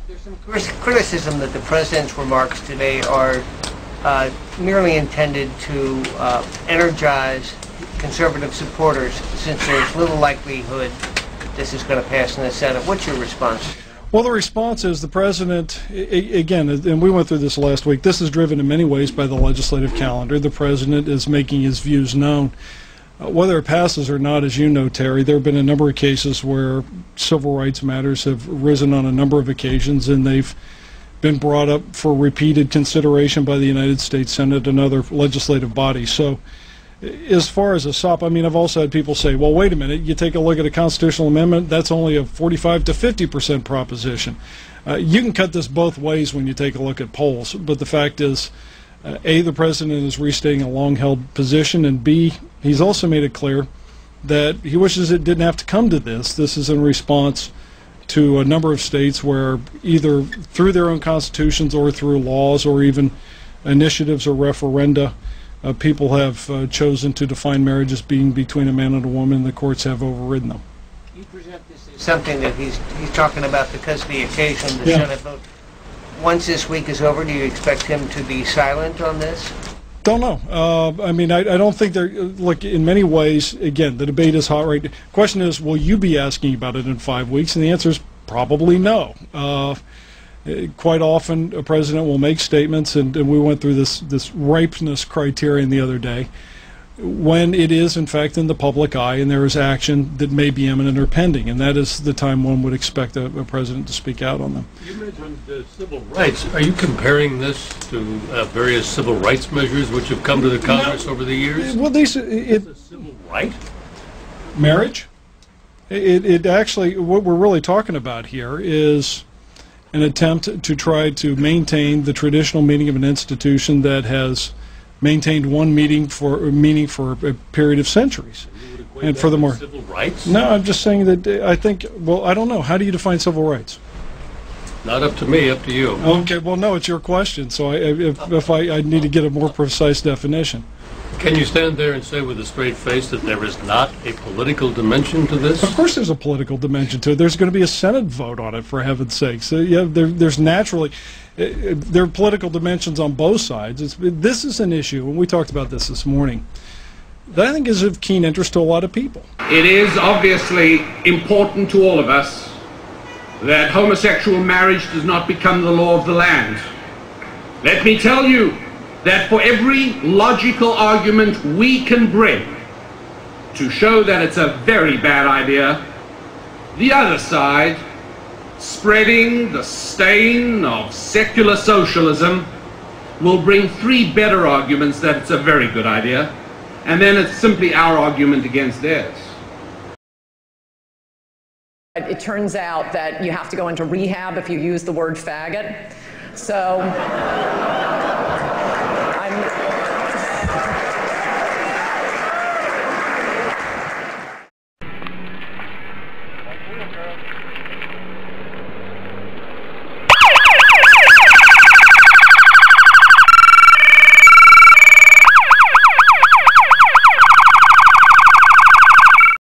There's some criticism that the president's remarks today are merely intended to energize conservative supporters, since there's little likelihood this is going to pass in the Senate. What's your response? Well, the response is the president, again, and we went through this last week, this is driven in many ways by the legislative calendar. The president is making his views known. Whether it passes or not, as you know, Terry, there have been a number of cases where civil rights matters have risen on a number of occasions, and they've been brought up for repeated consideration by the United States Senate and other legislative bodies. So as far as a SOP, I mean, I've also had people say, well, wait a minute, you take a look at a constitutional amendment, that's only a 45 to 50% proposition. You can cut this both ways when you take a look at polls, but the fact is, A, the president is restating a long-held position, and B, he's also made it clear that he wishes it didn't have to come to this. This is in response to a number of states where either through their own constitutions or through laws or even initiatives or referenda, people have chosen to define marriage as being between a man and a woman, and the courts have overridden them. You present this as something that he's talking about because of the occasion, the Senate vote. Once this week is over, do you expect him to be silent on this? Don't know. I mean, I don't think they're, look, in many ways, again, the debate is hot right now. The question is, will you be asking about it in 5 weeks? And the answer is probably no. Quite often, a president will make statements, and we went through this ripeness criterion the other day, when it is, in fact, in the public eye and there is action that may be imminent or pending, and that is the time one would expect a president to speak out on them. You mentioned civil rights. Are you comparing this to various civil rights measures which have come to the Congress over the years? Well, it's a civil right? Marriage? It actually, what we're really talking about here is an attempt to try to maintain the traditional meaning of an institution that has maintained one meaning for a period of centuries. And furthermore, civil rights? No, I'm just saying that I think, well, I don't know. How do you define civil rights? Not up to me, up to you. Okay, well, no, it's your question, so if I need to get a more precise definition. Can you stand there and say with a straight face that there is not a political dimension to this? Of course there's a political dimension to it. There's going to be a Senate vote on it, for heaven's sake. So, yeah, there's naturally, there are political dimensions on both sides. This is an issue, and we talked about this morning, that I think is of keen interest to a lot of people. It is obviously important to all of us that homosexual marriage does not become the law of the land. Let me tell you that for every logical argument we can bring to show that it's a very bad idea, the other side, spreading the stain of secular socialism, will bring 3 better arguments that it's a very good idea, and then it's simply our argument against theirs. It turns out that you have to go into rehab if you use the word faggot. So